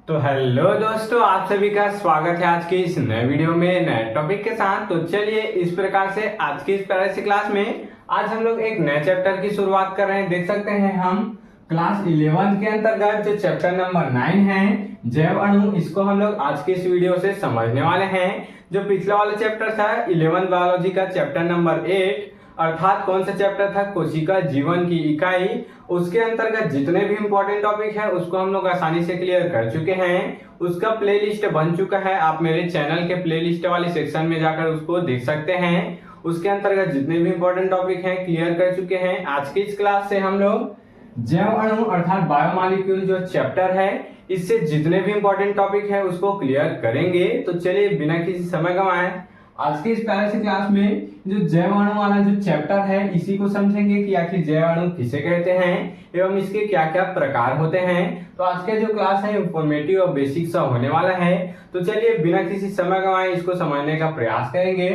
तो हेलो दोस्तों, आप सभी का स्वागत है आज की इस नए वीडियो में नए टॉपिक के साथ। तो चलिए इस प्रकार से आज की इस प्यारे सी क्लास में आज हम लोग एक नए चैप्टर की शुरुआत कर रहे हैं। देख सकते हैं हम क्लास 11 के अंतर्गत जो चैप्टर नंबर 9 है जैव अणु, इसको हम लोग आज की इस वीडियो से समझने वाले हैं। जो पिछला वाला चैप्टर था 11 बायोलॉजी का चैप्टर नंबर 8, अर्थात कौन सा चैप्टर था, कोशिका जीवन की इकाई, उसके अंतर्गत जितने भी इंपॉर्टेंट टॉपिक है उसको हम लोग आसानी से क्लियर कर चुके हैं। उसका प्लेलिस्ट बन चुका है, आप मेरे चैनल के प्लेलिस्ट वाले सेक्शन में जाकर उसको देख सकते हैं। उसके अंतर्गत जितने भी इंपॉर्टेंट टॉपिक हैं क्लियर कर चुके हैं। आज की इस क्लास से हम लोग जैव अणु अर्थात बायोमॉलिक्यूल जो चैप्टर है इससे जितने भी इंपॉर्टेंट टॉपिक है उसको क्लियर करेंगे। तो चलिए बिना किसी समय गंवाए आज की इस प्यारे से क्लास में जो जैव अणु वाला जो चैप्टर है इसी को समझेंगे कि आखिर जैव अणु किसे कहते हैं एवं इसके क्या क्या प्रकार होते हैं। तो आज का जो क्लास है इंफॉर्मेटिव और बेसिक सा होने वाला है। तो चलिए बिना किसी समय गंवाए इसको समझने का प्रयास करेंगे।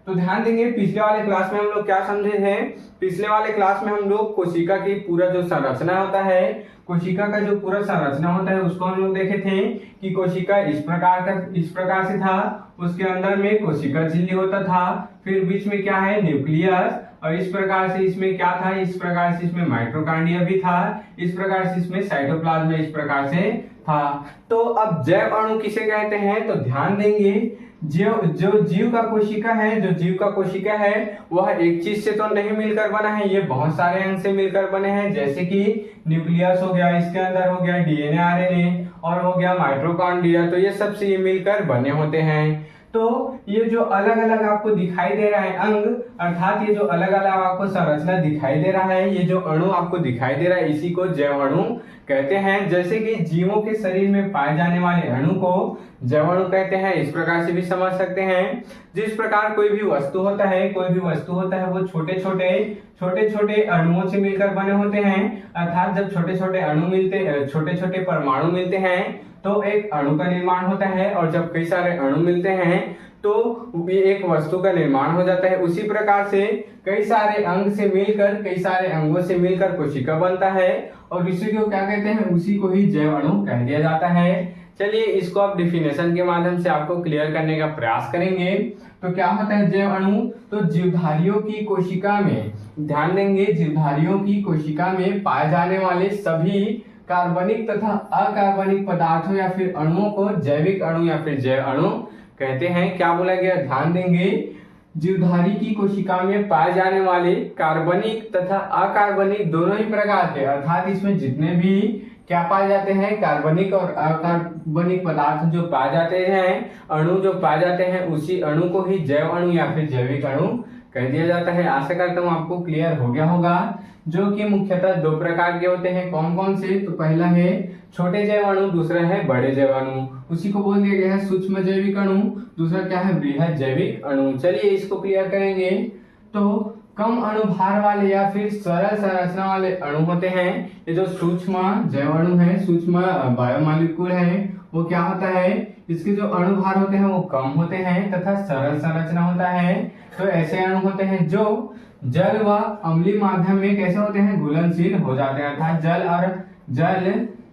तो ध्यान देंगे, पिछले वाले क्लास में हम लोग क्या समझे थे। पिछले वाले क्लास में हम लोग कोशिका की पूरा जो संरचना होता है, कोशिका का जो पूरा संरचना होता है उसको हम लोग देखे थे कि कोशिका इस प्रकार से था। उसके अंदर में कोशिका झिल्ली होता था, फिर बीच में क्या है न्यूक्लियस, और इस प्रकार से इसमें क्या था, इस प्रकार से इसमें माइटोकॉन्ड्रिया भी था, इस प्रकार से इसमें साइटोप्लाज्म इस प्रकार से था। तो अब जैव अणु किसे कहते हैं, तो ध्यान देंगे जो जीव का कोशिका है, जो जीव का कोशिका है वह एक चीज से तो नहीं मिलकर बना है, ये बहुत सारे अंग से मिलकर बने हैं। जैसे कि न्यूक्लियस हो गया, इसके अंदर हो गया डीएनए आरएनए, और हो गया माइटोकॉन्ड्रिया, तो ये सब से ये मिलकर बने होते हैं। तो ये जो अलग अलग आपको दिखाई दे रहा है अंग, अर्थात ये जो अलग अलग आपको संरचना दिखाई दे रहा है, ये जो अणु आपको दिखाई दे रहा है इसी को जैव अणु कहते हैं। जैसे कि जीवों के शरीर में पाए जाने वाले अणु को जैव अणु कहते हैं, इस प्रकार से भी समझ सकते हैं। जिस प्रकार कोई भी वस्तु होता है वो छोटे छोटे अणुओं से मिलकर बने होते हैं। अर्थात जब छोटे छोटे परमाणु मिलते हैं तो एक अणु का निर्माण होता है, और जब कई सारे अणु मिलते हैं तो एक वस्तु का निर्माण हो जाता है। उसी प्रकार से कई सारे अंगों से मिलकर कोशिका बनता है, और इसी को क्या कहते हैं, उसी को ही जैव अणु कह दिया जाता है। चलिए इसको आप डिफिनेशन के माध्यम से आपको क्लियर करने का प्रयास करेंगे। तो क्या होता है जैव अणु, तो जीवधारियों की कोशिका में, ध्यान देंगे, जीवधारियों की कोशिका में पाए जाने वाले सभी कार्बनिक तथा अकार्बनिक पदार्थों या फिर अणुओं को जैविक अणु या फिर जैव अणु कहते हैं। क्या बोला गया, ध्यान देंगे, जीवधारी की कोशिका में पाए जाने वाले कार्बनिक तथा अकार्बनिक दोनों ही प्रकार के, अर्थात इसमें जितने भी क्या पाए जाते हैं, कार्बनिक और अकार्बनिक पदार्थ जो पाए जाते हैं, अणु जो पाए जाते हैं, उसी अणु को ही जैव अणु या फिर जैविक अणु कह दिया जाता है। आशा करता हूँ आपको क्लियर हो गया होगा। जो कि मुख्यतः दो प्रकार के होते हैं, कौन कौन से, तो पहला है छोटे जैव अणु, दूसरा है बड़े जैव अणु। उसी को बोल दिया गया है सूक्ष्म जैविक अणु, दूसरा क्या है बृहद जैविक अणु। चलिए इसको क्लियर करेंगे। तो कम अणुभार वाले या फिर सरल संरचना वाले अणु होते हैं। ये जो सूक्ष्म जैव अणु है, सूक्ष्म बायोमॉलिक्यूल है, वो क्या होता है, इसके जो अणुभार होते हैं वो कम होते हैं तथा सरल संरचना होता है। तो ऐसे अणु होते हैं जो जल व अम्लीय माध्यम में कैसे होते हैं, घुलनशील हो जाते हैं। अर्थात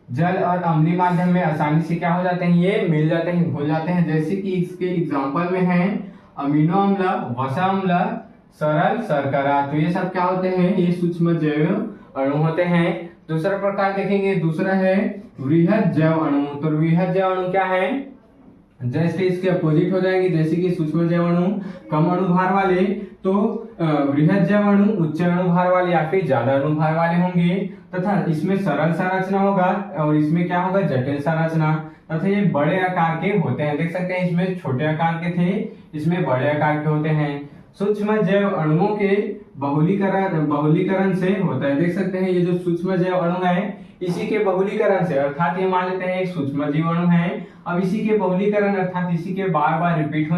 जल और अम्लीय माध्यम में आसानी से क्या हो जाते हैं, ये मिल जाते हैं, घुल जाते हैं। जैसे कि इसके एग्जांपल में है अमीनो अम्ल, वसा अम्ल, सरल शर्करा। तो ये सब क्या होते हैं, ये सूक्ष्म जैव अणु होते हैं। दूसरा प्रकार देखेंगे, दूसरा है वृहद जैव अणु। तो वृहद जैव अणु क्या है, जैसे इसके अपोजिट हो जाएंगे। जैसे कि सूक्ष्म जैव अणु कम अणुभार वाले, तो वृहद जैव अणु उच्च अणुभार वाले या फिर ज्यादा अणुभार वाले होंगे, तथा इसमें सरल संरचना होगा और इसमें क्या होगा, जटिल संरचना। तथा ये बड़े आकार के होते हैं। देख सकते हैं इसमें छोटे आकार के थे, इसमें बड़े आकार के होते हैं। सूक्ष्म जैव अणुओं के बहुलीकरण से होता है। देख सकते हैं ये जो सूक्ष्म जैव अणु है इसी के बहुलीकरण से, अर्थात ये मान लेते हैं एक सूक्ष्म जीव अणु है। अब इसी के बहुलीकरण अर्थात इसी के बार बार रिपीट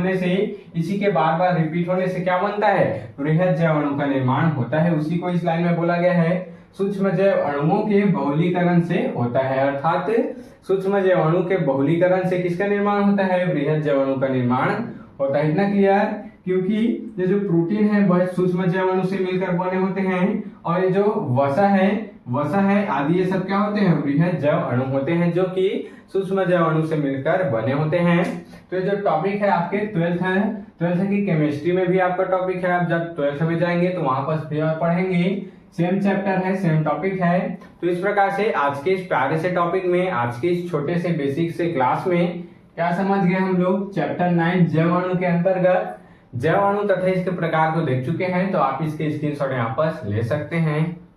होने से क्या बनता है, वृहद जैव अणु का निर्माण होता है। उसी को इस लाइन में बोला गया है सूक्ष्म जैव अणुओं के बहुलीकरण से होता है। अर्थात सूक्ष्म जैव अणु के बहुलीकरण से किसका निर्माण होता है, वृहद जैव अणु का निर्माण होता है। इतना क्लियर, क्योंकि ये जो प्रोटीन है वह सूक्ष्म जैव अणु से मिलकर बने होते हैं, और ये जो वसा है वसा है आदि, ये सब क्या होते हैं, बृहद जैव अणु होते हैं जो कि सूक्ष्म जैव अणु से मिलकर बने होते हैं। तो ये जो टॉपिक है आपके 12th की केमिस्ट्री में भी आपका टॉपिक है। आप जब 12th में जाएंगे तो वहां पर भी आप पढ़ेंगे, सेम चैप्टर है, सेम टॉपिक है। तो इस प्रकार से आज के इस प्यारे से टॉपिक में, आज के इस छोटे से बेसिक से क्लास में क्या समझ गए हम लोग, चैप्टर 9 जैव अणु के अंतर्गत जैव अणु तथा इसके प्रकार को देख चुके हैं। तो आप इसके स्क्रीनशॉट यहाँ पर ले सकते हैं।